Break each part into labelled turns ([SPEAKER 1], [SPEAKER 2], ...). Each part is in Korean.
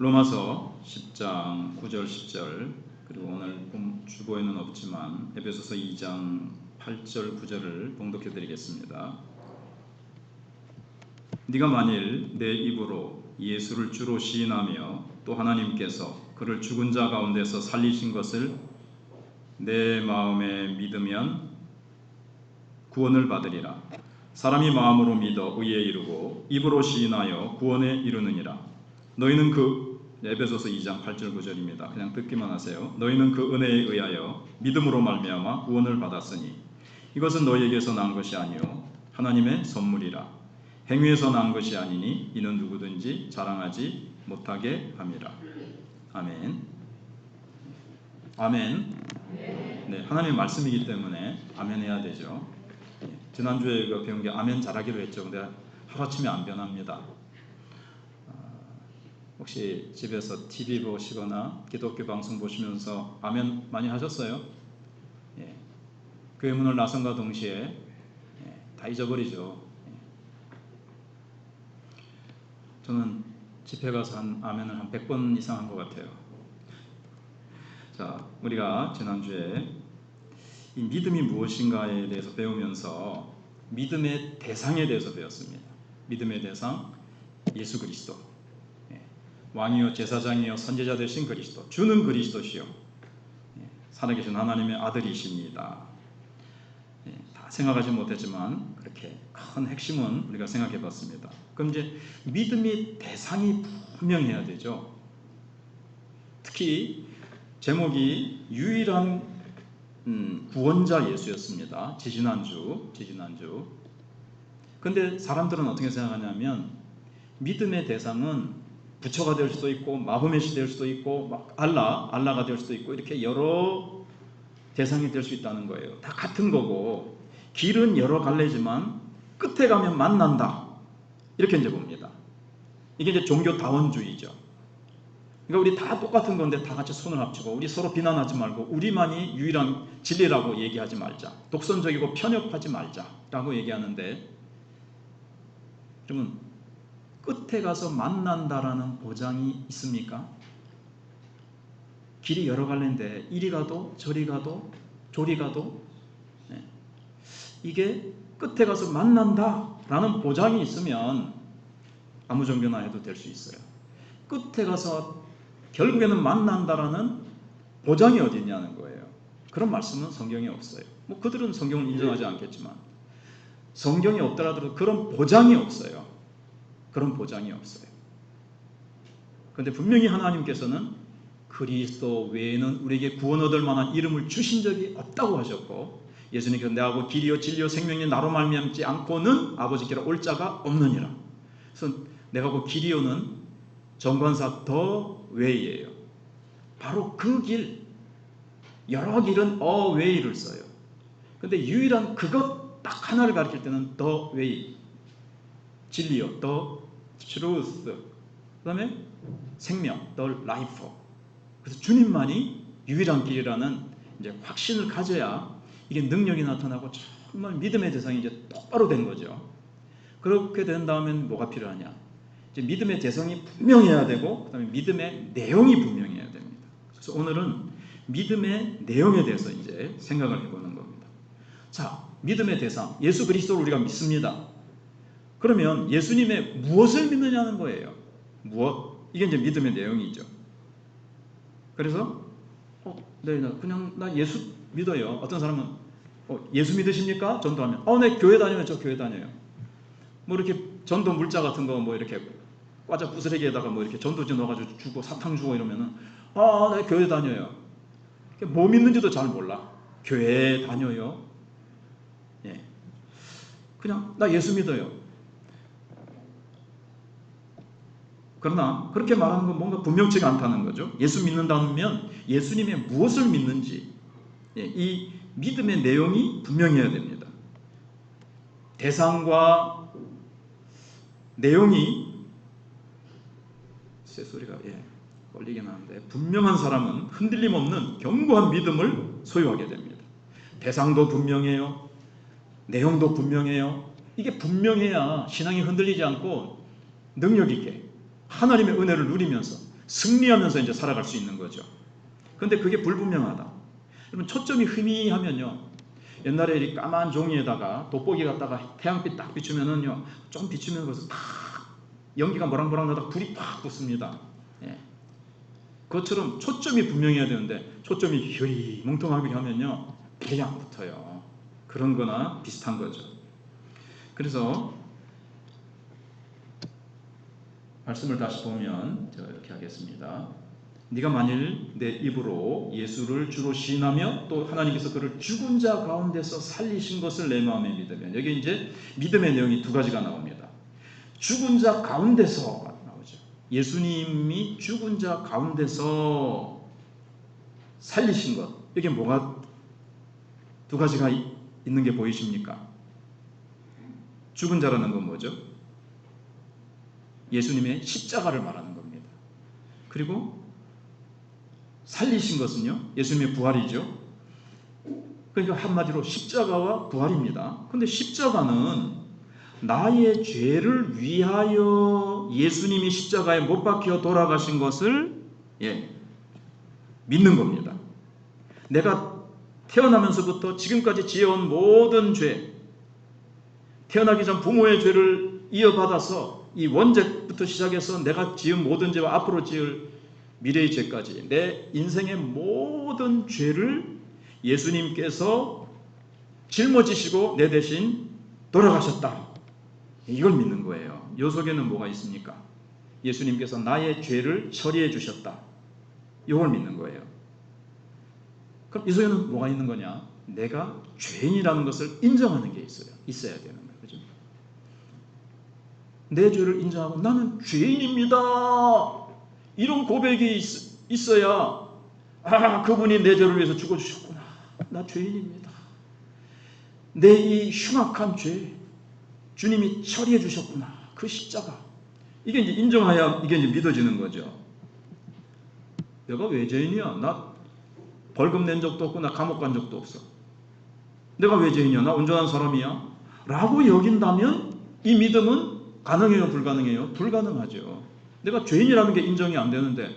[SPEAKER 1] 로마서 10장 9절 10절 그리고 오늘 주보에는 없지만 에베소서 2장 8절 9절을 봉독해 드리겠습니다. 네가 만일 내 입으로 예수를 주로 시인하며 또 하나님께서 그를 죽은 자 가운데서 살리신 것을 내 마음에 믿으면 구원을 받으리라. 사람이 마음으로 믿어 의에 이르고 입으로 시인하여 구원에 이르느니라. 너희는 에베소서 2장 8절 9절입니다. 그냥 듣기만 하세요. 너희는 그 은혜에 의하여 믿음으로 말미암아 구원을 받았으니 이것은 너희에게서 난 것이 아니요 하나님의 선물이라. 행위에서 난 것이 아니니 이는 누구든지 자랑하지 못하게 함이라. 아멘. 아멘. 네, 하나님의 말씀이기 때문에 아멘 해야 되죠. 지난주에 배운 게 아멘 잘하기로 했죠. 근데 하루아침에 안 변합니다. 혹시 집에서 TV 보시거나 기독교 방송 보시면서 아멘 많이 하셨어요? 예. 교회 문을 나선과 동시에 다 잊어버리죠. 저는 집회 가서 아멘을 한 100번 이상 한 것 같아요. 자, 우리가 지난주에 이 믿음이 무엇인가에 대해서 배우면서 믿음의 대상에 대해서 배웠습니다. 믿음의 대상, 예수 그리스도. 왕이요 제사장이요 선지자 되신 그리스도, 주는 그리스도시요 살아계신 하나님의 아들이십니다. 다 생각하지 못했지만 그렇게 큰 핵심은 우리가 생각해 봤습니다. 그럼 이제 믿음의 대상이 분명해야 되죠. 특히 제목이 유일한 구원자 예수였습니다. 지지난주. 근데 사람들은 어떻게 생각하냐면 믿음의 대상은 부처가 될 수도 있고 마호멧이 될 수도 있고 알라가 될 수도 있고 이렇게 여러 대상이 될 수 있다는 거예요. 다 같은 거고 길은 여러 갈래지만 끝에 가면 만난다. 이렇게 이제 봅니다. 이게 이제 종교다원주의죠. 그러니까 우리 다 똑같은 건데 다 같이 손을 합치고 우리 서로 비난하지 말고 우리만이 유일한 진리라고 얘기하지 말자. 독선적이고 편협하지 말자라고 얘기하는데 그러면 끝에 가서 만난다라는 보장이 있습니까? 길이 여러 갈래인데 이리 가도 저리 가도 조리 가도 이게 끝에 가서 만난다라는 보장이 있으면 아무 종교나 해도 될 수 있어요. 끝에 가서 결국에는 만난다라는 보장이 어디 있냐는 거예요. 그런 말씀은 성경에 없어요. 뭐 그들은 성경을 인정하지 않겠지만 성경이 없더라도 그런 보장이 없어요. 그런 보장이 없어요. 그런데 분명히 하나님께서는 그리스도 외에는 우리에게 구원 얻을 만한 이름을 주신 적이 없다고 하셨고 예수님께서 내하고 길이요 진리요 생명이 나로 말미암지 않고는 아버지께로 올 자가 없느니라. 그래서 내가고 길이요는 정관사 더 웨이예요. 바로 그 길, 여러 길은 어웨이를 써요. 그런데 유일한 그것 딱 하나를 가르칠 때는 더 웨이, 진리요, 더 truth, 그 다음에 생명, the life. 그래서 주님만이 유일한 길이라는 이제 확신을 가져야 이게 능력이 나타나고 정말 믿음의 대상이 이제 똑바로 된 거죠. 그렇게 된 다음엔 뭐가 필요하냐? 이제 믿음의 대상이 분명해야 되고, 그다음에 믿음의 내용이 분명해야 됩니다. 그래서 오늘은 믿음의 내용에 대해서 이제 생각을 해보는 겁니다. 자, 믿음의 대상, 예수 그리스도를 우리가 믿습니다. 그러면 예수님의 무엇을 믿느냐는 거예요. 무엇? 이게 이제 믿음의 내용이죠. 그래서 그냥 나 예수 믿어요. 어떤 사람은 예수 믿으십니까? 전도하면 네 교회 다녀요. 저 교회 다녀요. 뭐 이렇게 전도 물자 같은 거 뭐 이렇게 과자 부스러기에다가 뭐 이렇게 전도지 넣어가지고 주고 사탕 주고 이러면은 네 교회 다녀요. 뭐 믿는지도 잘 몰라. 교회 다녀요. 예. 그냥 나 예수 믿어요. 그러나 그렇게 말하는 건 뭔가 분명치가 않다는 거죠. 예수 믿는다면 예수님의 무엇을 믿는지 이 믿음의 내용이 분명해야 됩니다. 대상과 내용이 쇠소리가 걸리긴 하는데 분명한 사람은 흔들림 없는 견고한 믿음을 소유하게 됩니다. 대상도 분명해요. 내용도 분명해요. 이게 분명해야 신앙이 흔들리지 않고 능력 있게 하나님의 은혜를 누리면서 승리하면서 이제 살아갈 수 있는 거죠. 근데 그게 불분명하다. 여러분 초점이 희미하면요, 옛날에 이 까만 종이에다가 돋보기 갖다가 태양빛 딱 비추면은요, 좀 비추면 거기서 탁 연기가 모락모락 나다가 불이 팍 붙습니다. 예. 그것처럼 초점이 분명해야 되는데 초점이 흐리멍텅하게 하면요, 불이 안 붙어요. 그런 거나 비슷한 거죠. 그래서 말씀을 다시 보면 제가 이렇게 하겠습니다. 네가 만일 내 입으로 예수를 주로 시인하며 또 하나님께서 그를 죽은 자 가운데서 살리신 것을 내 마음에 믿으면, 여기 이제 믿음의 내용이 두 가지가 나옵니다. 죽은 자 가운데서 나오죠. 예수님이 죽은 자 가운데서 살리신 것, 이게 뭐가 두 가지가 있는 게 보이십니까? 죽은 자라는 건 뭐죠? 예수님의 십자가를 말하는 겁니다. 그리고 살리신 것은요, 예수님의 부활이죠. 그러니까 한마디로 십자가와 부활입니다. 그런데 십자가는 나의 죄를 위하여 예수님이 십자가에 못 박혀 돌아가신 것을 믿는 겁니다. 내가 태어나면서부터 지금까지 지어온 모든 죄, 태어나기 전 부모의 죄를 이어받아서 이 원죄부터 시작해서 내가 지은 모든 죄와 앞으로 지을 미래의 죄까지 내 인생의 모든 죄를 예수님께서 짊어지시고 내 대신 돌아가셨다. 이걸 믿는 거예요. 요 속에는 뭐가 있습니까? 예수님께서 나의 죄를 처리해 주셨다. 이걸 믿는 거예요. 그럼 이 속에는 뭐가 있는 거냐? 내가 죄인이라는 것을 인정하는 게 있어야 되는 거예요. 그죠? 내 죄를 인정하고 나는 죄인입니다. 이런 고백이 있어야, 아, 그분이 내 죄를 위해서 죽어주셨구나. 나 죄인입니다. 내 이 흉악한 죄 주님이 처리해 주셨구나. 그 십자가. 이게 이제 인정해야 이게 이제 믿어지는 거죠. 내가 왜 죄인이야? 나 벌금 낸 적도 없고 나 감옥 간 적도 없어. 내가 왜 죄인이야? 나 온전한 사람이야? 라고 여긴다면 이 믿음은 가능해요? 불가능해요? 불가능하죠. 내가 죄인이라는 게 인정이 안 되는데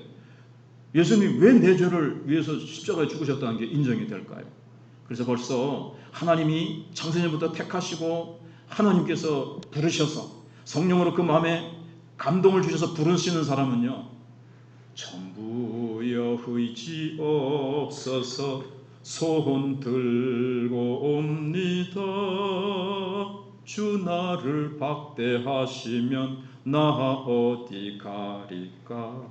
[SPEAKER 1] 예수님이 왜 내 죄를 위해서 십자가에 죽으셨다는 게 인정이 될까요? 그래서 벌써 하나님이 창세전부터 택하시고 하나님께서 부르셔서 성령으로 그 마음에 감동을 주셔서 부르시는 사람은요, 전부여 의지 없어서 손 들고 옵니다. 주 나를 박대하시면 나 어디 가리까.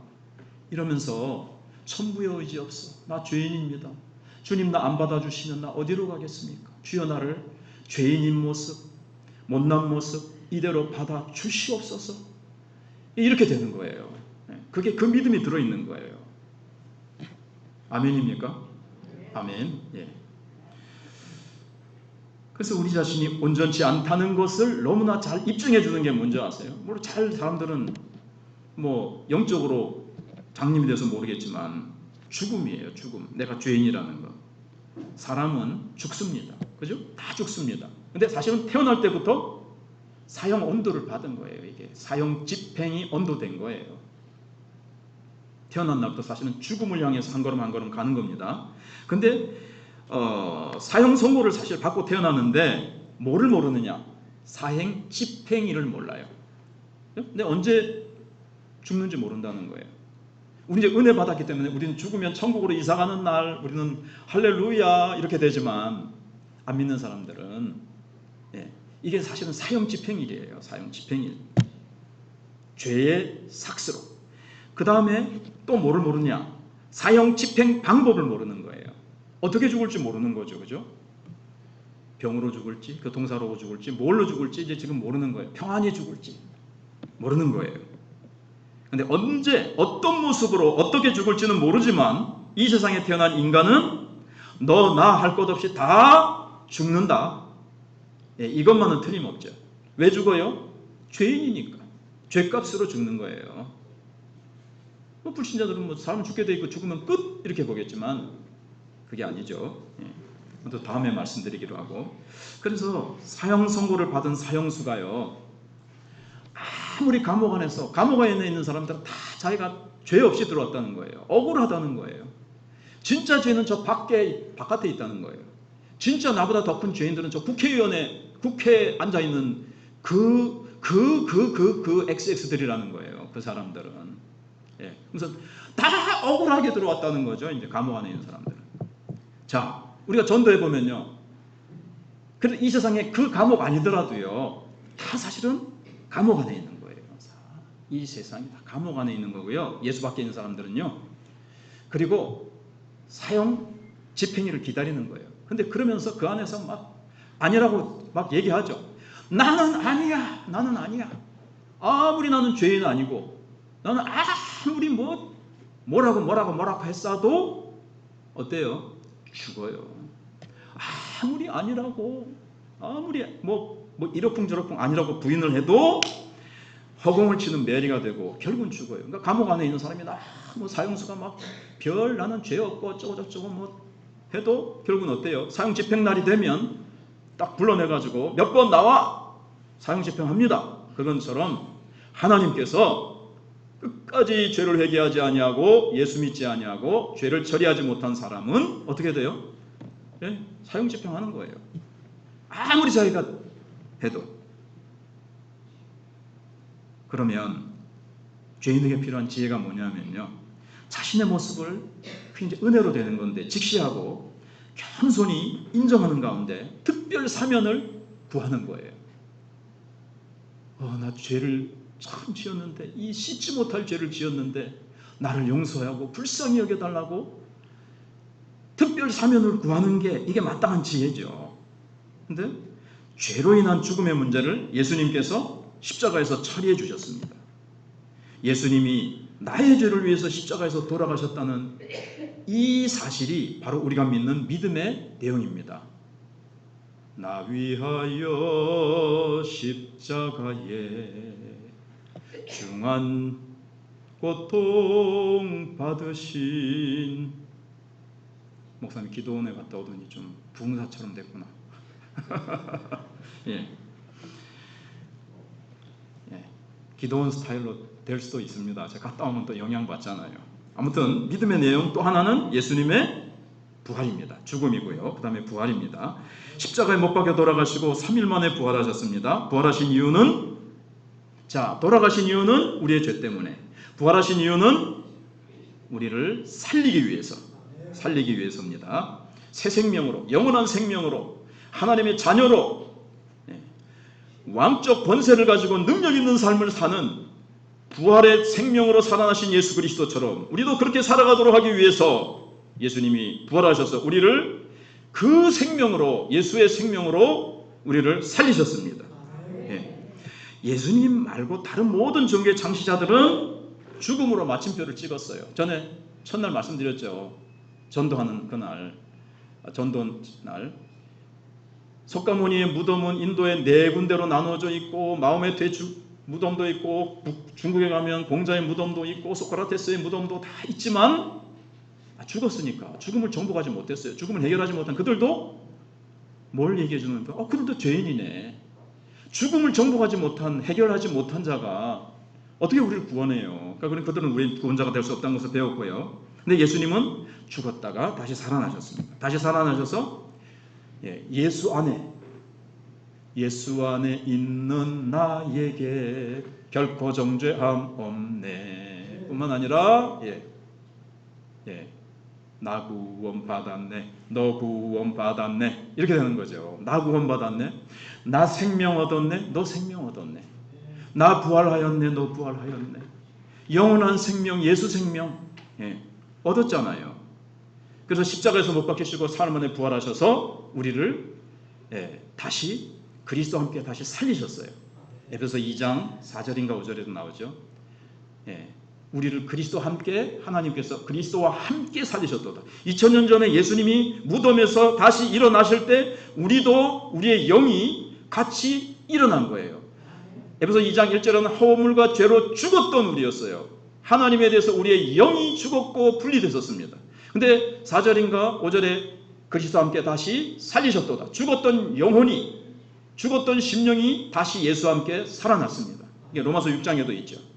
[SPEAKER 1] 이러면서 천부의 의지 없어. 나 죄인입니다. 주님 나 안 받아주시면 나 어디로 가겠습니까? 주여 나를 죄인인 모습, 못난 모습 이대로 받아주시옵소서. 이렇게 되는 거예요. 그게 그 믿음이 들어있는 거예요. 아멘입니까? 아멘. 예. 그래서 우리 자신이 온전치 않다는 것을 너무나 잘 입증해 주는 게 뭔지 아세요? 물론 잘 사람들은 뭐 영적으로 장님이 돼서 모르겠지만 죽음이에요. 죽음. 내가 죄인이라는 거. 사람은 죽습니다. 그죠? 다 죽습니다. 근데 사실은 태어날 때부터 사형 온도를 받은 거예요. 이게 사형 집행이 온도된 거예요. 태어난 날부터 사실은 죽음을 향해서 한 걸음 한 걸음 가는 겁니다. 근데 사형 선고를 사실 받고 태어났는데 뭐를 모르느냐? 사형 집행일을 몰라요. 근데 언제 죽는지 모른다는 거예요. 우리 이제 은혜 받았기 때문에 우리는 죽으면 천국으로 이사가는 날 우리는 할렐루야 이렇게 되지만 안 믿는 사람들은 이게 사실은 사형 집행일이에요. 사형 집행일. 죄의 삭스로. 그 다음에 또 뭐를 모르냐? 사형 집행 방법을 모르는 거예요. 어떻게 죽을지 모르는 거죠. 그죠? 병으로 죽을지, 교통사고로 죽을지, 뭘로 죽을지 이제 지금 모르는 거예요. 평안히 죽을지 모르는 거예요. 근데 언제 어떤 모습으로 어떻게 죽을지는 모르지만 이 세상에 태어난 인간은 너 나 할 것 없이 다 죽는다. 이것만은 틀림없죠. 왜 죽어요? 죄인이니까. 죄값으로 죽는 거예요. 뭐 불신자들은 뭐 사람 죽게 돼 있고 죽으면 끝 이렇게 보겠지만 그게 아니죠. 또 다음에 말씀드리기로 하고. 그래서 사형 선고를 받은 사형수가요, 아무리 감옥 안에 있는 사람들은 다 자기가 죄 없이 들어왔다는 거예요. 억울하다는 거예요. 진짜 죄는 저 바깥에 있다는 거예요. 진짜 나보다 더 큰 죄인들은 저 국회에 앉아있는 XX들이라는 거예요. 그 사람들은. 예. 그래서 다 억울하게 들어왔다는 거죠. 이제 감옥 안에 있는 사람들은. 자, 우리가 전도해 보면요. 그래도 이 세상에 그 감옥 아니더라도요. 다 사실은 감옥 안에 있는 거예요. 이 세상이 다 감옥 안에 있는 거고요. 예수 밖에 있는 사람들은요. 그리고 사형 집행일을 기다리는 거예요. 근데 그러면서 그 안에서 막 아니라고 막 얘기하죠. 나는 아니야. 나는 아니야. 아무리 나는 죄인 아니고 나는 아무리 뭐라고 했어도 어때요? 죽어요. 아무리 아니라고 아무리 뭐 이러쿵저러쿵 아니라고 부인을 해도 허공을 치는 메리가 되고 결국은 죽어요. 그러니까 감옥 안에 있는 사람이 사형수가 막 별 나는 죄 없고 어쩌고저쩌고 뭐 해도 결국은 어때요? 사형 집행날이 되면 딱 불러내가지고 몇 번 나와 사형 집행합니다. 그런처럼 하나님께서 끝까지 죄를 회개하지 아니하고 예수 믿지 아니하고 죄를 처리하지 못한 사람은 어떻게 돼요? 네? 사형 집행하는 거예요. 아무리 자기가 해도. 그러면 죄인에게 필요한 지혜가 뭐냐면요. 자신의 모습을 굉장히 은혜로 되는 건데 직시하고 겸손히 인정하는 가운데 특별 사면을 구하는 거예요. 나 죄를 참 지었는데 이 씻지 못할 죄를 지었는데 나를 용서하고 불쌍히 여겨달라고 특별 사면을 구하는 게 이게 마땅한 지혜죠. 근데 죄로 인한 죽음의 문제를 예수님께서 십자가에서 처리해 주셨습니다. 예수님이 나의 죄를 위해서 십자가에서 돌아가셨다는 이 사실이 바로 우리가 믿는 믿음의 내용입니다. 나 위하여 십자가에 중한 고통 받으신 목사님 기도원에 갔다 오더니 좀 부흥사처럼 됐구나. 예. 기도원 스타일로 될 수도 있습니다. 제가 갔다 오면 또 영향받잖아요. 아무튼 믿음의 내용 또 하나는 예수님의 부활입니다. 죽음이고요. 그 다음에 부활입니다. 십자가에 못 박혀 돌아가시고 3일 만에 부활하셨습니다. 부활하신 이유는 돌아가신 이유는 우리의 죄 때문에, 부활하신 이유는 우리를 살리기 위해서입니다. 새 생명으로, 영원한 생명으로, 하나님의 자녀로 왕적 권세를 가지고 능력 있는 삶을 사는 부활의 생명으로 살아나신 예수 그리스도처럼 우리도 그렇게 살아가도록 하기 위해서 예수님이 부활하셔서 우리를 그 생명으로, 예수의 생명으로 우리를 살리셨습니다. 예수님 말고 다른 모든 종교의 창시자들은 죽음으로 마침표를 찍었어요. 전에 첫날 말씀드렸죠. 전도하는 그날, 전도날 석가모니의 무덤은 인도에 4군데로 나눠져 있고 마음의 무덤도 있고 중국에 가면 공자의 무덤도 있고 소크라테스의 무덤도 다 있지만 죽었으니까 죽음을 정복하지 못했어요. 죽음을 해결하지 못한 그들도 뭘 얘기해 주는 거야? 그들도 죄인이네. 죽음을 정복하지 못한, 해결하지 못한 자가 어떻게 우리를 구원해요? 그러니까 그들은 우리 구원자가 될 수 없다는 것을 배웠고요. 근데 예수님은 죽었다가 다시 살아나셨습니다. 다시 살아나셔서 예수 안에 있는 나에게 결코 정죄함 없네 뿐만 아니라 나 구원 받았네, 너 구원 받았네, 이렇게 되는 거죠. 나 구원 받았네, 나 생명 얻었네, 너 생명 얻었네, 나 부활하였네, 너 부활하였네. 영원한 생명, 예수 생명 얻었잖아요. 그래서 십자가에서 못 박히시고 사흘 만에 부활하셔서 우리를 다시 그리스도와 함께 다시 살리셨어요. 에베소 2장 4절인가 5절에도 나오죠. 우리를 그리스도와 함께, 하나님께서 그리스도와 함께 살리셨도다. 2000년 전에 예수님이 무덤에서 다시 일어나실 때 우리도, 우리의 영이 같이 일어난 거예요. 에베소 2장 1절은 허물과 죄로 죽었던 우리였어요. 하나님에 대해서 우리의 영이 죽었고 분리됐었습니다. 근데 4절인가 5절에 그리스도와 함께 다시 살리셨도다. 죽었던 영혼이, 죽었던 심령이 다시 예수와 함께 살아났습니다. 이게 로마서 6장에도 있죠.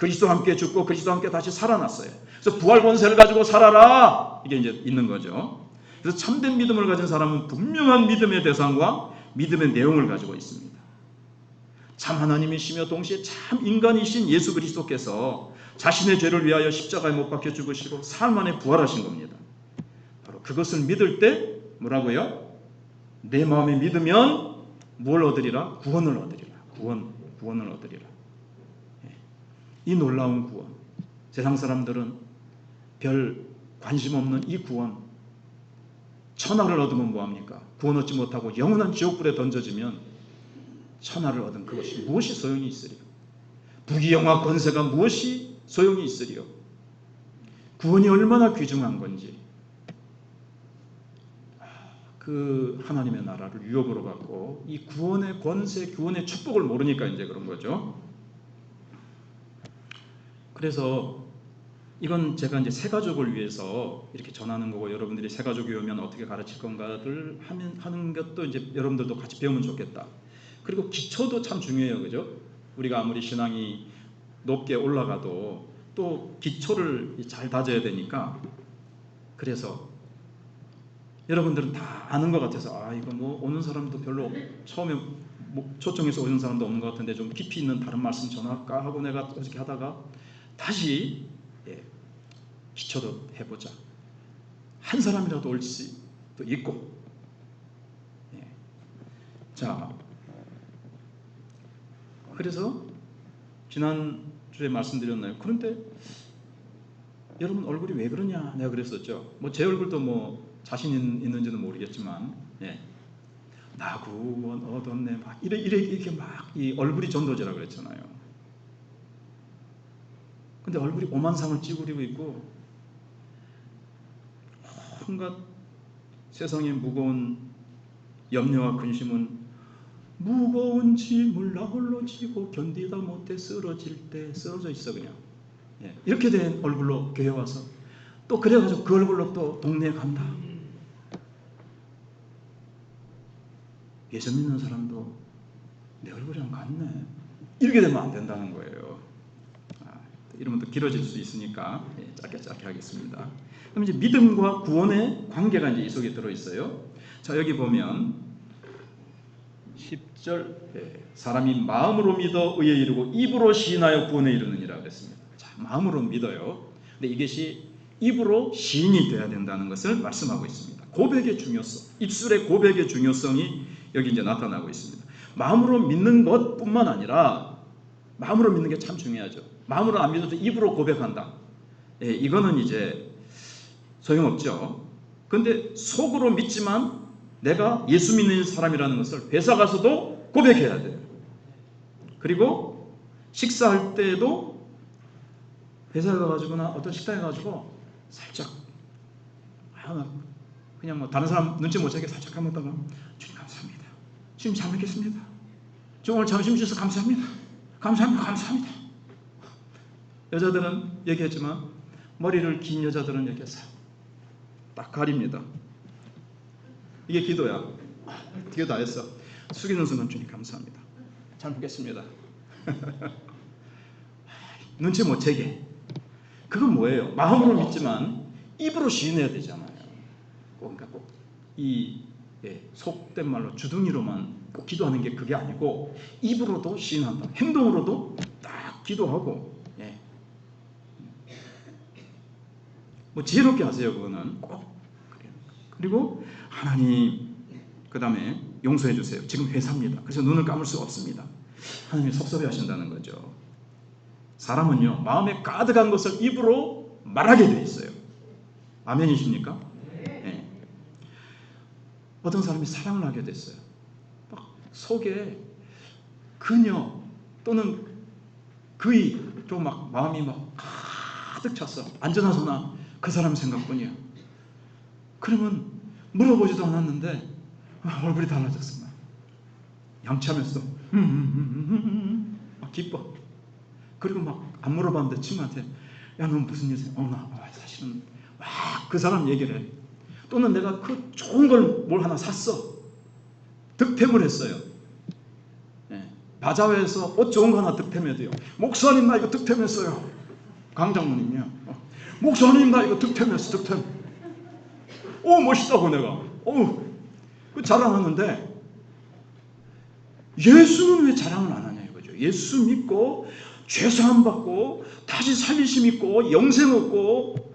[SPEAKER 1] 그리스도와 함께 죽고 그리스도와 함께 다시 살아났어요. 그래서 부활 권세를 가지고 살아라, 이게 이제 있는 거죠. 그래서 참된 믿음을 가진 사람은 분명한 믿음의 대상과 믿음의 내용을 가지고 있습니다. 참 하나님이시며 동시에 참 인간이신 예수 그리스도께서 자신의 죄를 위하여 십자가에 못 박혀 죽으시고 사흘 만에 부활하신 겁니다. 바로 그것을 믿을 때 뭐라고요? 내 마음에 믿으면 뭘 얻으리라? 구원을 얻으리라. 구원을 얻으리라. 이 놀라운 구원. 세상 사람들은 별 관심 없는 이 구원. 천하를 얻으면 뭐합니까? 구원 얻지 못하고 영원한 지옥불에 던져지면 천하를 얻은 그것이 무엇이 소용이 있으리요? 부귀영화 권세가 무엇이 소용이 있으리요? 구원이 얼마나 귀중한 건지 그 하나님의 나라를 유업으로 갖고 이 구원의 권세, 구원의 축복을 모르니까 이제 그런 거죠. 그래서 이건 제가 이제 새 가족을 위해서 이렇게 전하는 거고, 여러분들이 새 가족이 오면 어떻게 가르칠 건가를 하는 것도 이제 여러분들도 같이 배우면 좋겠다. 그리고 기초도 참 중요해요, 그죠? 우리가 아무리 신앙이 높게 올라가도 또 기초를 잘 다져야 되니까. 그래서 여러분들은 다 아는 것 같아서 이거 뭐 오는 사람도 별로 처음에 초청해서 오는 사람도 없는 것 같은데 좀 깊이 있는 다른 말씀 전할까 하고 내가 어저께 하다가 다시 기초도 해보자. 한 사람이라도 올 수도 있고. 자, 그래서 지난주에 말씀드렸나요? 그런데 여러분 얼굴이 왜 그러냐 내가 그랬었죠. 뭐 제 얼굴도 뭐 자신 있는지는 모르겠지만, 나 구원 얻었네 막 이렇게 막 이 얼굴이 전도제라고 그랬잖아요. 근데 얼굴이 오만상을 찌푸리고 있고 온갖 세상의 무거운 염려와 근심은 무거운 짐을 나 홀로 지고 견디다 못해 쓰러질 때 쓰러져 있어 그냥. 이렇게 된 얼굴로 교회 와서 또 그래가지고 그 얼굴로 또 동네에 간다. 예수 믿는 사람도 내 얼굴이랑 같네. 이렇게 되면 안 된다는 거예요. 이러면 또 길어질 수 있으니까 짧게 하겠습니다. 그럼 이제 믿음과 구원의 관계가 이제 이 속에 들어 있어요. 자, 여기 보면 10절 사람이 마음으로 믿어 의에 이르고 입으로 시인하여 구원에 이르느니라 그랬습니다. 자, 마음으로 믿어요. 근데 이것이 입으로 시인이 돼야 된다는 것을 말씀하고 있습니다. 고백의 중요성, 입술의 고백의 중요성이 여기 이제 나타나고 있습니다. 마음으로 믿는 것뿐만 아니라 마음으로 믿는 게 참 중요하죠. 마음으로 안 믿어도 입으로 고백한다. 이거는 이제 소용없죠. 그런데 속으로 믿지만 내가 예수 믿는 사람이라는 것을 회사 가서도 고백해야 돼요. 그리고 식사할 때도 회사에 가가지고나 어떤 식당에 가가지고 살짝 그냥 뭐 다른 사람 눈치 못 채게 살짝 감았다가 주님 감사합니다. 주님 잘 먹겠습니다. 주님 오늘 점심 주셔서 감사합니다. 감사합니다. 여자들은 얘기했지만 머리를 긴 여자들은 이렇게 딱 가립니다. 이게 기도야. 기도 다 했어. 숙이는 순간 주님 감사합니다. 잘 먹겠습니다. 눈치 못 채게. 그건 뭐예요? 마음으로 믿지만 입으로 시인해야 되잖아요. 그러니까 꼭 이 속된 말로 주둥이로만 꼭 기도하는 게 그게 아니고 입으로도 시인한다. 행동으로도 딱 기도하고. 뭐 지혜롭게 하세요. 그거는 꼭. 그리고 하나님, 그 다음에 용서해 주세요. 지금 회사입니다. 그래서 눈을 감을 수 없습니다. 하나님이 섭섭해 하신다는 거죠. 사람은요 마음에 가득한 것을 입으로 말하게 돼 있어요. 아멘이십니까? 네. 어떤 사람이 사랑을 하게 됐어요. 막 속에 그녀 또는 그이로 막 마음이 막 가득 찼어. 안전하서나 그 사람 생각뿐이야. 그러면 물어보지도 않았는데 얼굴이 달라졌어. 양치하면서 막 기뻐. 그리고 막 안 물어봤는데 친구한테 야 넌 무슨 일이야? 나 사실은 그 사람 얘기를 해. 또는 내가 그 좋은 걸 뭘 하나 샀어. 득템을 했어요. 바자회에서 옷 좋은 거 하나 득템해도요. 목사님 나 이거 득템했어요. 강장모님이요. 목사님 나 이거 득템했어. 득템. 오 멋있다고 내가. 그 자랑하는데 예수는 왜 자랑을 안 하냐 이거죠. 예수 믿고 죄사함 받고 다시 살리심 있고 영생 얻고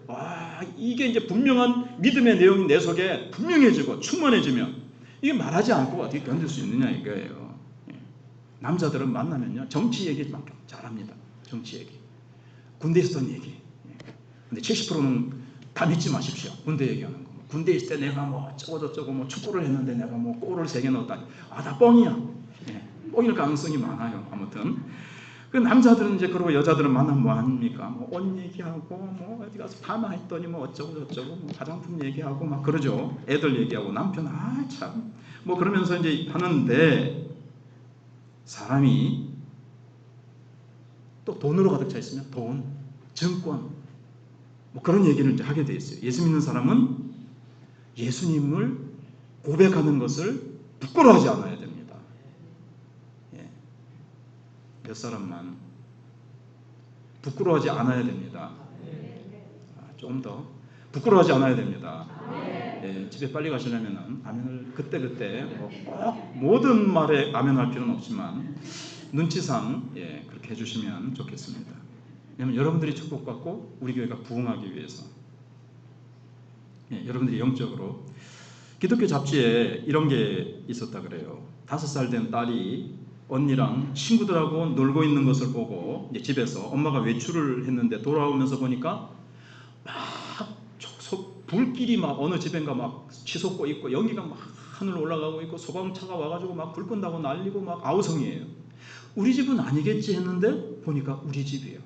[SPEAKER 1] 이게 이제 분명한 믿음의 내용이 내 속에 분명해지고 충만해지면 이게 말하지 않고 어떻게 견딜 수 있느냐 이거예요. 남자들은 만나면요 정치 얘기 막 잘합니다. 정치 얘기, 군대 있었던 얘기. 근데 70%는 다 믿지 마십시오. 군대 얘기하는 거. 군대 있을 때 내가 뭐 어쩌고 뭐 축구를 했는데 내가 뭐 골을 3개 넣었다니. 다 뻥이야. 뻥일 가능성이 많아요. 아무튼 그 남자들은 이제 그러고 여자들은 만나면 뭐 합니까? 뭐 옷 얘기하고 뭐 어디 가서 파마 했더니 뭐 어쩌고 저쩌고 뭐 화장품 얘기하고 막 그러죠. 애들 얘기하고 남편 참 뭐 그러면서 이제 하는데 사람이 또 돈으로 가득 차 있으면 돈, 증권 뭐 그런 얘기를 이제 하게 돼 있어요. 예수 믿는 사람은 예수님을 고백하는 것을 부끄러워하지 않아야 됩니다. 몇 사람만 부끄러워하지 않아야 됩니다. 좀 더 부끄러워하지 않아야 됩니다. 집에 빨리 가시려면은 아멘을 그때 꼭 모든 말에 아멘할 필요는 없지만 눈치상 그렇게 해주시면 좋겠습니다. 왜냐하면 여러분들이 축복받고 우리 교회가 부흥하기 위해서 여러분들이 영적으로 기독교 잡지에 이런 게 있었다 그래요. 5살 된 딸이 언니랑 친구들하고 놀고 있는 것을 보고 이제 집에서 엄마가 외출을 했는데 돌아오면서 보니까 막 불길이 막 어느 집인가 막 치솟고 있고 연기가 막 하늘로 올라가고 있고 소방차가 와가지고 막 불 끈다고 난리고 막 아우성이에요. 우리 집은 아니겠지 했는데 보니까 우리 집이에요.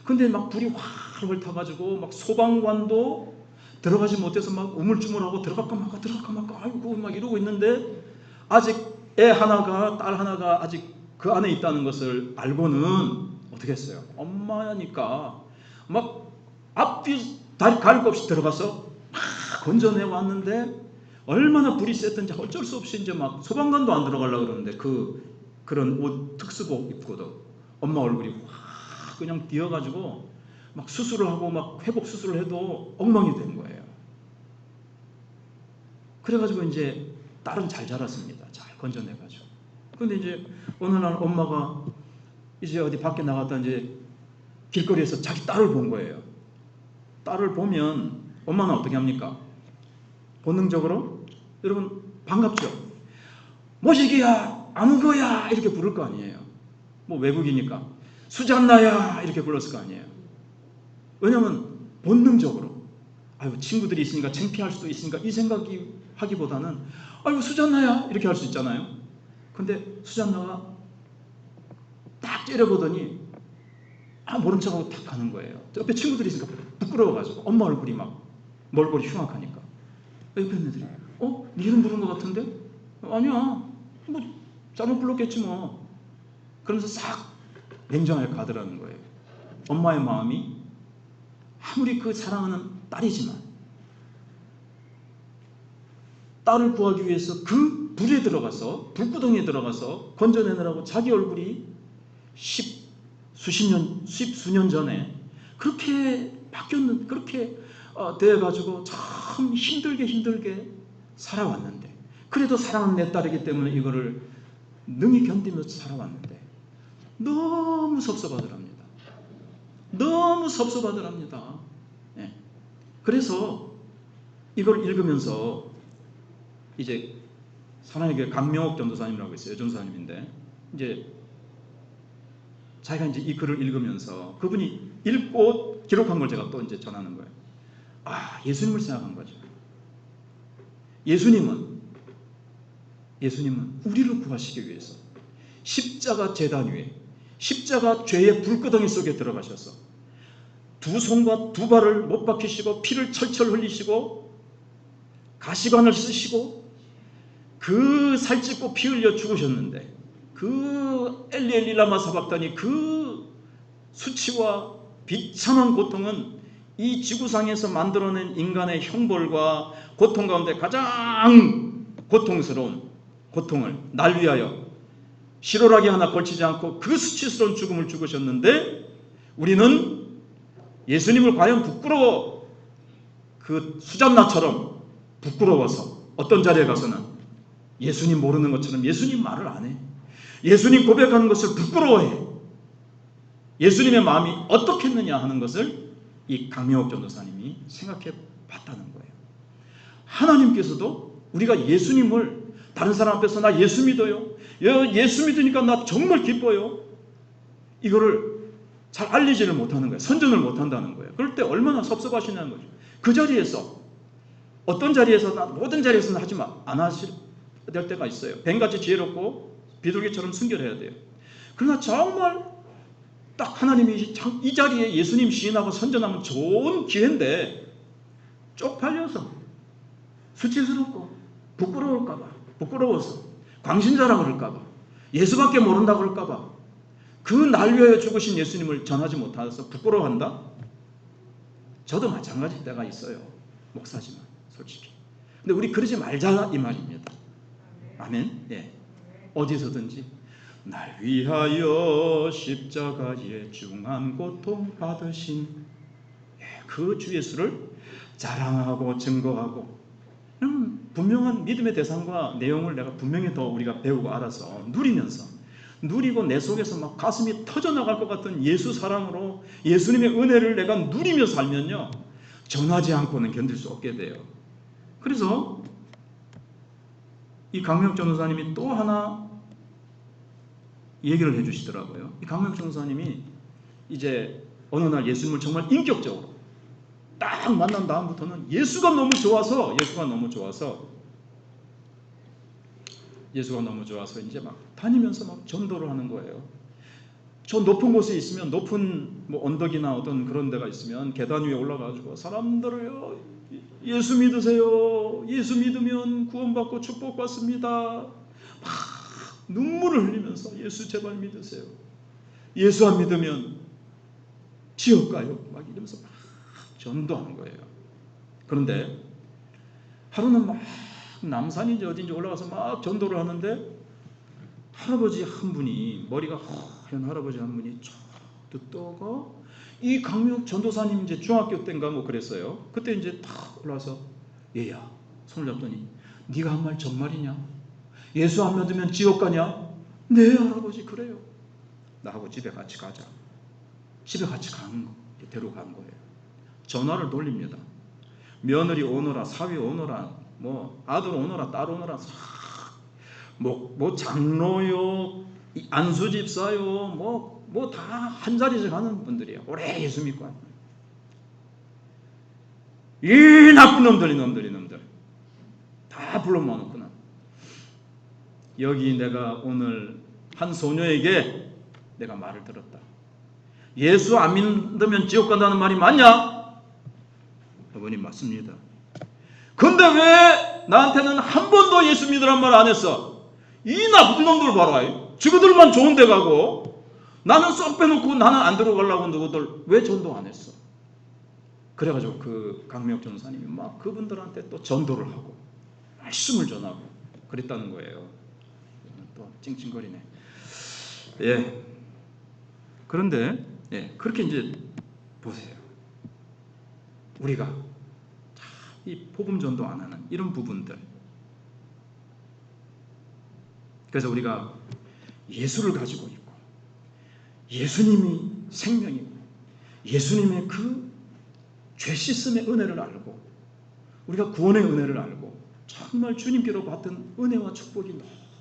[SPEAKER 1] 근데 막 불이 활활 타가지고 막 소방관도 들어가지 못해서 막 우물쭈물하고 들어갈까 말까 아이고 막 이러고 있는데 아직 딸 하나가 아직 그 안에 있다는 것을 알고는 어떻게 했어요? 엄마니까 막 앞뒤 다리 가릴 것 없이 들어가서 막 건져내 왔는데 얼마나 불이 셌던지 어쩔 수 없이 이제 막 소방관도 안 들어가려고 그러는데 그런 옷 특수복 입고도 엄마 얼굴이 확 그냥 뛰어가지고 막 수술을 하고 막 회복 수술을 해도 엉망이 된 거예요. 그래가지고 이제 딸은 잘 자랐습니다. 잘 건져내가지고. 근데 이제 어느 날 엄마가 이제 어디 밖에 나갔다 이제 길거리에서 자기 딸을 본 거예요. 딸을 보면 엄마는 어떻게 합니까? 본능적으로 여러분 반갑죠? 모시기야, 아무거야 이렇게 부를 거 아니에요. 뭐 외국이니까 수잔나야 이렇게 불렀을 거 아니에요. 왜냐하면 본능적으로 아유 친구들이 있으니까 창피할 수도 있으니까 이 생각이 하기보다는 아유 수잔나야 이렇게 할 수 있잖아요. 근데 수잔나가 딱 째려보더니 모른 척하고 탁 가는 거예요. 옆에 친구들이 있으니까 부끄러워가지고 엄마 얼굴이 막 멀거리 흉악하니까 옆에 있는 애들이 네 이름 부른 것 같은데? 아니야 뭐 잘못 불렀겠지 뭐. 그러면서 싹 냉정하게 가더라는 거예요. 엄마의 마음이 아무리 그 사랑하는 딸이지만 딸을 구하기 위해서 그 불에 들어가서 불구덩이에 들어가서 건져내느라고 자기 얼굴이 십수년 전에 그렇게 바뀌었는 그렇게 되어가지고 참 힘들게 살아왔는데 그래도 사랑하는 내 딸이기 때문에 이거를 능히 견디면서 살아왔는데 너무 섭섭하더랍니다. 너무 섭섭하더랍니다. 그래서 이걸 읽으면서 이제 사랑의 교회 강명옥 전도사님이라고 있어요. 전도사님인데 이제 자기가 이제 이 글을 읽으면서 그분이 읽고 기록한 걸 제가 또 이제 전하는 거예요. 예수님을 생각한 거죠. 예수님은 우리를 구하시기 위해서 십자가 제단 위에 십자가 죄의 불구덩이 속에 들어가셔서 두 손과 두 발을 못 박히시고 피를 철철 흘리시고 가시관을 쓰시고 그 살찌고 피 흘려 죽으셨는데 그 엘리 라마 사박다니 그 수치와 비참한 고통은 이 지구상에서 만들어낸 인간의 형벌과 고통 가운데 가장 고통스러운 고통을 날 위하여 실오라기 하나 걸치지 않고 그 수치스러운 죽음을 죽으셨는데 우리는 예수님을 과연 부끄러워 그 수잔나처럼 부끄러워서 어떤 자리에 가서는 예수님 모르는 것처럼 예수님 말을 안 해. 예수님 고백하는 것을 부끄러워해. 예수님의 마음이 어떻겠느냐 하는 것을 이 강명옥 전도사님이 생각해 봤다는 거예요. 하나님께서도 우리가 예수님을 다른 사람 앞에서 나 예수 믿어요. 예수 믿으니까 나 정말 기뻐요. 이거를 잘 알리지를 못하는 거예요. 선전을 못한다는 거예요. 그럴 때 얼마나 섭섭하시냐는 거죠. 그 자리에서 어떤 자리에서나 모든 자리에서는 안 하실 될 때가 있어요. 뱀같이 지혜롭고 비둘기처럼 순결해야 돼요. 그러나 정말 딱 하나님이 이 자리에 예수님 시인하고 선전하면 좋은 기회인데 쪽팔려서 수치스럽고 부끄러워서 광신자라 그럴까봐 예수밖에 모른다 그럴까봐 그 날 위하여 죽으신 예수님을 전하지 못해서 부끄러워한다? 저도 마찬가지일 때가 있어요. 목사지만 솔직히. 근데 우리 그러지 말자 이 말입니다. 아멘. 예. 어디서든지 날 위하여 십자가에 중한 고통 받으신 그 주 예수를 자랑하고 증거하고 분명한 믿음의 대상과 내용을 내가 분명히 더 우리가 배우고 알아서 누리고 내 속에서 막 가슴이 터져나갈 것 같은 예수 사랑으로 예수님의 은혜를 내가 누리며 살면요 전하지 않고는 견딜 수 없게 돼요. 그래서 이 강명 전도사님이 또 하나 얘기를 해주시더라고요. 이 강명 전도사님이 이제 어느 날 예수님을 정말 인격적으로 딱 만난 다음부터는 예수가 너무 좋아서 이제 막 다니면서 막 전도를 하는 거예요. 저 높은 곳에 있으면 높은 뭐 언덕이나 어떤 그런 데가 있으면 계단 위에 올라가지고 사람들을요 예수 믿으세요. 예수 믿으면 구원받고 축복받습니다. 막 눈물을 흘리면서 예수 제발 믿으세요. 예수 안 믿으면 지옥 가요. 막 이러면서 막 전도하는 거예요. 그런데 하루는 막 남산인지 어딘지 올라가서 막 전도를 하는데 할아버지 한 분이 머리가 하얀 할아버지 한 분이 쫙 듣다가 이 강명 전도사님 이제 중학교 때인가 뭐 그랬어요. 그때 이제 탁 올라와서 얘야 손을 잡더니 네가 한 말 정말이냐? 예수 안 믿으면 지옥 가냐? 네 할아버지 그래요. 나하고 집에 같이 가자. 집에 같이 데려간 거예요. 전화를 돌립니다. 며느리 오너라 사위 오너라 뭐 아들 오너라 딸 오너라 뭐 장로요 안수 집사요 뭐 다 한 자리씩 하는 분들이에요. 오래 예수 믿고 이 나쁜 놈들 다 불러 모아놓구나. 여기 내가 오늘 한 소녀에게 내가 말을 들었다. 예수 안 믿으면 지옥 간다는 말이 맞냐? 아버님 맞습니다. 근데 왜 나한테는 한 번도 예수 믿으란 말 안 했어? 이 나쁜 놈들 봐라. 지구들만 좋은 데 가고 나는 쏙 빼놓고 나는 안 들어가려고 누구들 왜 전도 안 했어? 그래가지고 그 강명옥 전사님이 막 그분들한테 또 전도를 하고 말씀을 전하고 그랬다는 거예요. 또 찡찡거리네. 예. 그런데 그렇게 이제 보세요. 우리가 이 복음 전도 안 하는 이런 부분들. 그래서 우리가 예수를 가지고 있고 예수님이 생명이고 예수님의 그 죄 씻음의 은혜를 알고 우리가 구원의 은혜를 알고 정말 주님께로 받은 은혜와 축복이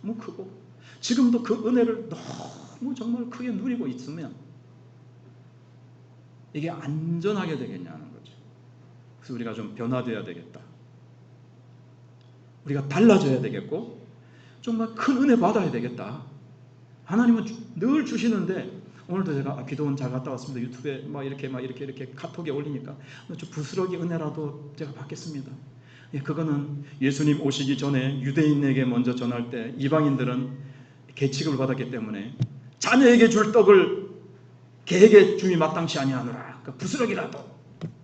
[SPEAKER 1] 너무 크고 지금도 그 은혜를 너무 정말 크게 누리고 있으면 이게 안전하게 되겠냐는 거죠. 그래서 우리가 좀 변화되어야 되겠다. 우리가 달라져야 되겠고 정말 큰 은혜 받아야 되겠다. 하나님은 늘 주시는데 오늘도 제가 기도원 잘 갔다 왔습니다. 유튜브에 이렇게 카톡에 올리니까 좀 부스러기 은혜라도 제가 받겠습니다. 그거는 예수님 오시기 전에 유대인에게 먼저 전할 때 이방인들은 계치급을 받았기 때문에 자녀에게 줄 떡을 개에게 줌이 마땅치 아니하노라. 그러니까 부스러기라도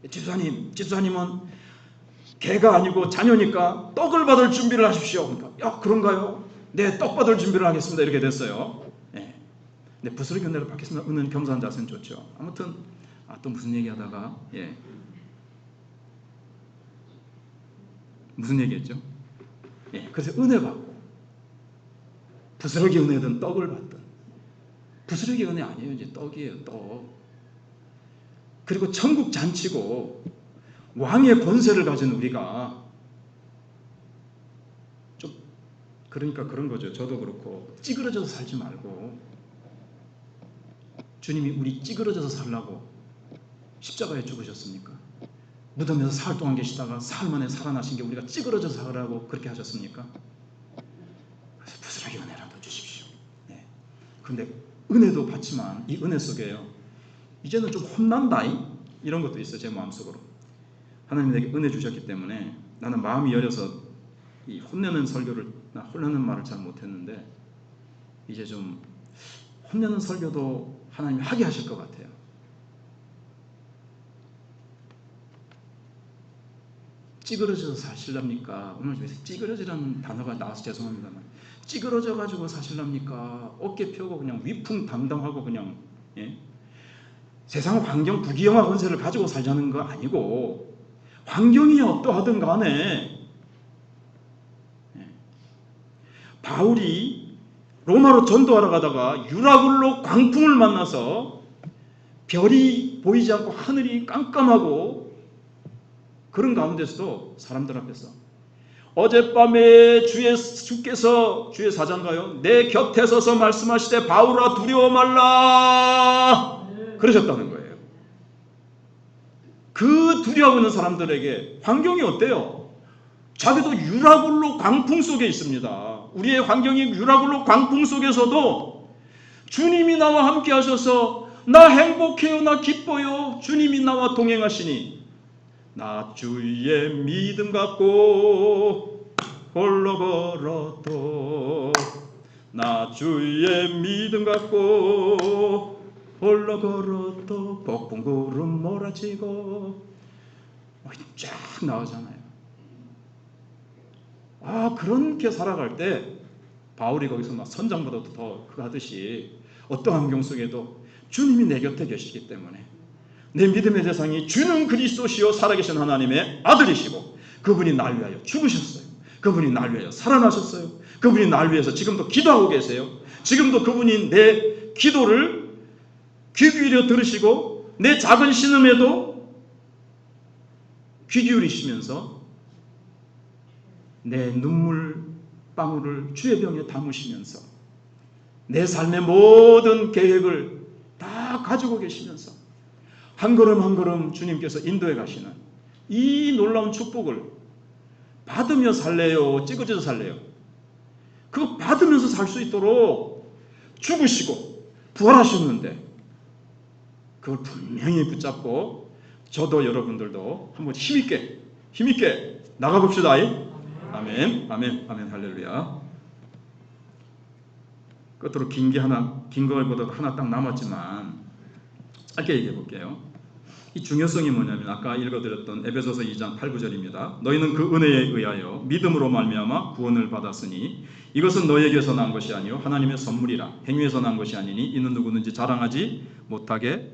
[SPEAKER 1] 집사님은 개가 아니고 자녀니까 떡을 받을 준비를 하십시오. 그러니까 그런가요? 네, 떡 받을 준비를 하겠습니다. 이렇게 됐어요. 근데 부스러기 은혜를 받겠습니다. 은혜는 겸손한 자세는 좋죠. 아무튼 또 무슨 얘기하다가 무슨 얘기했죠? 그래서 은혜 받고 부스러기 은혜든 떡을 받든 부스러기 은혜 아니에요. 이제 떡이에요. 떡. 그리고 천국 잔치고 왕의 권세를 가진 우리가 좀 그러니까 그런 거죠. 저도 그렇고 찌그러져서 살지 말고 주님이 우리 찌그러져서 살라고 십자가에 죽으셨습니까? 무덤에서 사흘 동안 계시다가 사흘 만에 살아나신 게 우리가 찌그러져서 살라고 그렇게 하셨습니까? 그래서 부스러기 은혜라도 주십시오. 그런데 은혜도 받지만 이 은혜 속에요, 이제는 좀 혼난다 이런 것도 있어요. 제 마음속으로. 하나님 내게 은혜 주셨기 때문에 나는 마음이 열려서 이 혼내는 설교를, 혼내는 말을 잘 못했는데 이제 좀 혼내는 설교도 하나님이 하게 하실 것 같아요. 찌그러져서 사실랍니까? 오늘 중에서 찌그러지라는 단어가 나와서 죄송합니다만 찌그러져 가지고 사실랍니까? 어깨 펴고 그냥 위풍당당하고 그냥 세상 환경 부귀영화 권세를 가지고 살자는 거 아니고 환경이 어떠하든 간에 바울이 로마로 전도하러 가다가 유라굴로 광풍을 만나서 별이 보이지 않고 하늘이 깜깜하고 그런 가운데서도 사람들 앞에서 어젯밤에 주께서 주의 사자인가요? 내 곁에 서서 말씀하시되 바울아 두려워 말라 그러셨다는 거예요. 그 두려워하고 있는 사람들에게 환경이 어때요? 자기도 유라굴로 광풍 속에 있습니다. 우리의 환경이 유라굴로 광풍 속에서도 주님이 나와 함께 하셔서 나 행복해요, 나 기뻐요, 주님이 나와 동행하시니 나 주의 믿음 갖고 홀로 걸어도 나 주의 믿음 갖고 홀로 걸어도 폭풍구름 몰아치고 쫙 나오잖아요. 그렇게 살아갈 때 바울이 거기서 막 선장보다도 더 하듯이 어떤 환경 속에도 주님이 내 곁에 계시기 때문에 내 믿음의 대상이 주는 그리스도시요 살아계신 하나님의 아들이시고 그분이 날 위하여 죽으셨어요. 그분이 날 위하여 살아나셨어요. 그분이 날 위해서 지금도 기도하고 계세요. 지금도 그분이 내 기도를 귀 기울여 들으시고 내 작은 신음에도 귀 기울이시면서 내 눈물 방울을 주의 병에 담으시면서 내 삶의 모든 계획을 다 가지고 계시면서 한 걸음 한 걸음 주님께서 인도해 가시는 이 놀라운 축복을 받으며 살래요? 찌그러져 살래요? 그거 받으면서 살 수 있도록 죽으시고 부활하셨는데 그걸 분명히 붙잡고 저도 여러분들도 한번 힘있게 나가봅시다. 아멘, 아멘, 아멘, 할렐루야. 끝으로 긴 거보다 하나 딱 남았지만 짧게 얘기해 볼게요. 이 중요성이 뭐냐면 아까 읽어드렸던 에베소서 2장 8, 9절입니다. 너희는 그 은혜에 의하여 믿음으로 말미암아 구원을 받았으니 이것은 너희에게서 난 것이 아니요 하나님의 선물이라 행위에서 난 것이 아니니 이는 누구든지 자랑하지 못하게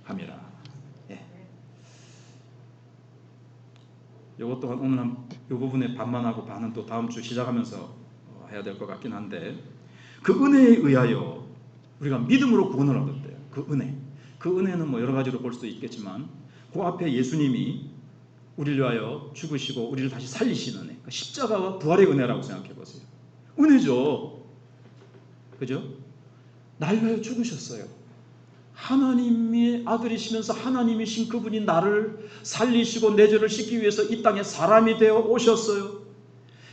[SPEAKER 1] 함이라. 이것 또한 오늘 이 부분에 반만 하고 반은 또 다음 주 시작하면서 해야 될 것 같긴 한데 그 은혜에 의하여 우리가 믿음으로 구원을 얻었대요. 그 은혜는 뭐 여러 가지로 볼 수도 있겠지만 그 앞에 예수님이 우리를 위하여 죽으시고 우리를 다시 살리시는 은혜, 십자가와 부활의 은혜라고 생각해 보세요. 은혜죠. 그죠? 날 위하여 죽으셨어요. 하나님의 아들이시면서 하나님이신 그분이 나를 살리시고 내 죄를 씻기 위해서 이 땅에 사람이 되어 오셨어요.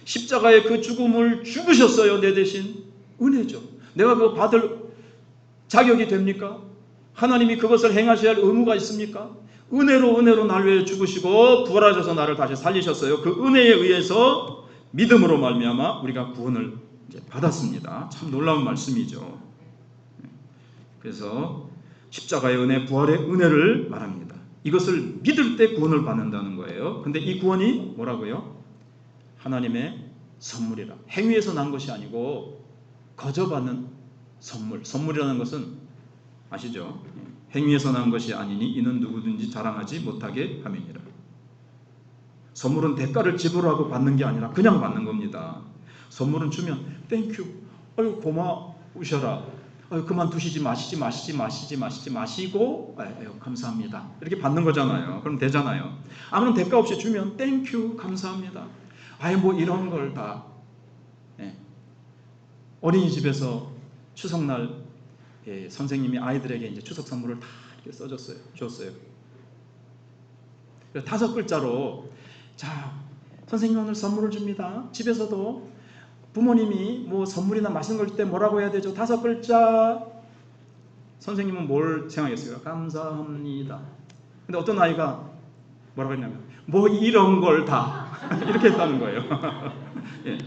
[SPEAKER 1] 십자가의 그 죽음을 죽으셨어요. 내 대신. 은혜죠. 내가 그거 받을 자격이 됩니까? 하나님이 그것을 행하셔야 할 의무가 있습니까? 은혜로 날 위해 죽으시고 부활하셔서 나를 다시 살리셨어요. 그 은혜에 의해서 믿음으로 말미암아 우리가 구원을 이제 받았습니다. 참 놀라운 말씀이죠. 그래서 십자가의 은혜, 부활의 은혜를 말합니다. 이것을 믿을 때 구원을 받는다는 거예요. 근데 이 구원이 뭐라고요? 하나님의 선물이라. 행위에서 난 것이 아니고 거저 받는 선물이라는 것은 아시죠? 행위에서 난 것이 아니니 이는 누구든지 자랑하지 못하게 함이니라. 선물은 대가를 지불하고 받는 게 아니라 그냥 받는 겁니다. 선물은 주면 땡큐, 아유 고마우셔라, 아유 그만두시지 마시고 아유 감사합니다 이렇게 받는 거잖아요. 그럼 되잖아요. 아무런 대가 없이 주면 땡큐 감사합니다. 아유 뭐 이런 걸 다 어린이집에서 추석날 선생님이 아이들에게 이제 추석 선물을 다 이렇게 줬어요. 5글자로 자 선생님 오늘 선물을 줍니다. 집에서도 부모님이 뭐 선물이나 맛있는 걸 줄 때 뭐라고 해야 되죠? 5글자. 선생님은 뭘 생각했어요? 감사합니다. 근데 어떤 아이가 뭐라고 했냐면 뭐 이런 걸 다 이렇게 했다는 거예요. 예.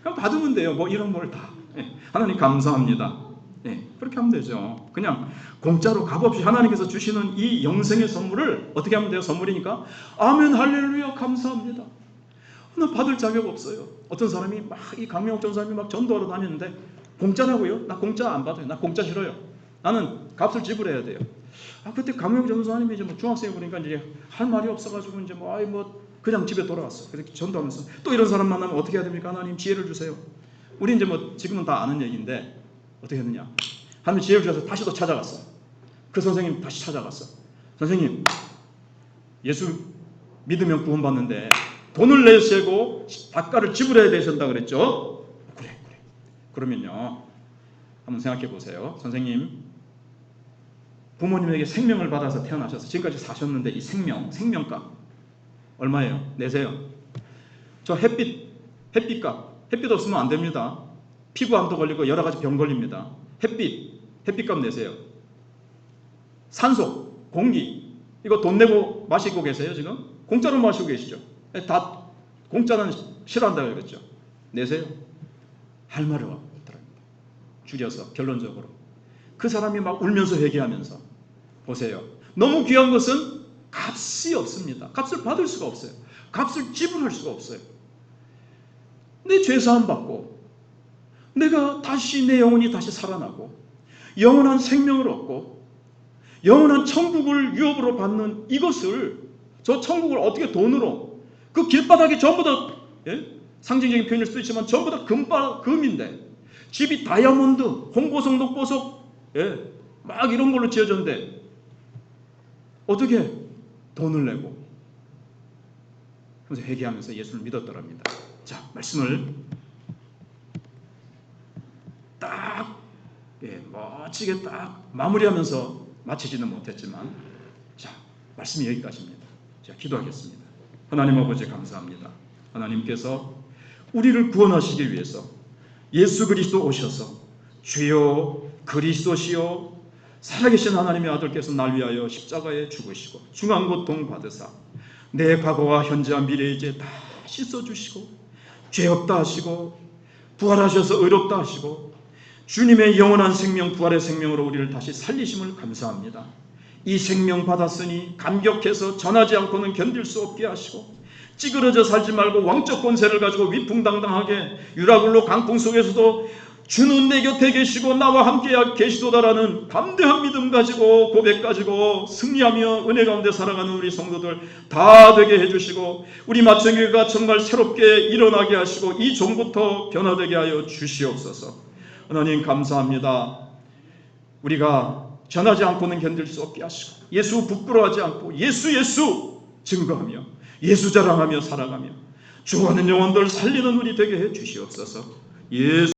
[SPEAKER 1] 그럼 받으면 돼요. 뭐 이런 걸 다. 예. 하나님 감사합니다. 예. 그렇게 하면 되죠. 그냥 공짜로 값없이 하나님께서 주시는 이 영생의 선물을 어떻게 하면 돼요? 선물이니까 아멘 할렐루야 감사합니다. 나 받을 자격 없어요. 어떤 사람이 막 이 강명옥 전사님이 막 전도하러 다니는데 공짜라고요? 나 공짜 안 받아요. 나 공짜 싫어요. 나는 값을 지불해야 돼요. 그때 강명옥 전사님이 이제 뭐 중학생이 보니까 이제 할 말이 없어가지고 이제 뭐 그냥 집에 돌아왔어. 그렇게 전도하면서 또 이런 사람 만나면 어떻게 해야 됩니까? 하나님 지혜를 주세요. 우리 이제 뭐 지금은 다 아는 얘기인데 어떻게 했느냐? 하나님 지혜를 주셔서 다시 또 찾아갔어. 그 선생님 다시 찾아갔어. 선생님 예수 믿으면 구원받는데 돈을 내시고 대가를 지불해야 되신다 그랬죠? 그래. 그러면요 한번 생각해 보세요. 선생님 부모님에게 생명을 받아서 태어나셔서 지금까지 사셨는데 이 생명값 얼마예요? 내세요. 저 햇빛값 햇빛 없으면 안 됩니다. 피부암도 걸리고 여러 가지 병 걸립니다. 햇빛값 내세요. 산소, 공기 이거 돈 내고 마시고 계세요 지금? 공짜로 마시고 계시죠? 다 공짜는 싫어한다고 그랬죠. 내세요. 할 말이 없더랍니다. 줄여서 결론적으로 그 사람이 막 울면서 회개하면서 보세요. 너무 귀한 것은 값이 없습니다. 값을 받을 수가 없어요. 값을 지불할 수가 없어요. 내 죄사함 받고 내가 다시 내 영혼이 다시 살아나고 영원한 생명을 얻고 영원한 천국을 유업으로 받는 이것을 저 천국을 어떻게 돈으로 그 길바닥이 전부 다 상징적인 표현일 수도 있지만 전부 다 금인데 집이 다이아몬드, 홍보석, 녹보석 막 이런 걸로 지어졌는데 어떻게 돈을 내고 그래서 회개하면서 예수를 믿었더랍니다. 자 말씀을 딱 멋지게 딱 마무리하면서 마치지는 못했지만 자 말씀이 여기까지입니다. 자 기도하겠습니다. 하나님 아버지 감사합니다. 하나님께서 우리를 구원하시기 위해서 예수 그리스도 오셔서 주여 그리스도시여 살아계신 하나님의 아들께서 날 위하여 십자가에 죽으시고 중한고통 받으사 내 과거와 현재와 미래 이제 다 씻어주시고 죄 없다 하시고 부활하셔서 의롭다 하시고 주님의 영원한 생명 부활의 생명으로 우리를 다시 살리심을 감사합니다. 이 생명 받았으니 감격해서 전하지 않고는 견딜 수 없게 하시고 찌그러져 살지 말고 왕적 권세를 가지고 위풍당당하게 유라굴로 강풍 속에서도 주는 내 곁에 계시고 나와 함께 계시도다라는 담대한 믿음 가지고 고백 가지고 승리하며 은혜 가운데 살아가는 우리 성도들 다 되게 해주시고 우리 마천교회가 정말 새롭게 일어나게 하시고 이 종부터 변화되게 하여 주시옵소서. 하나님 감사합니다. 우리가 전하지 않고는 견딜 수 없게 하시고 예수 부끄러워하지 않고 예수 증거하며 예수 자랑하며 살아가며 죽어가는 영혼들 살리는 우리 되게 해 주시옵소서. 예수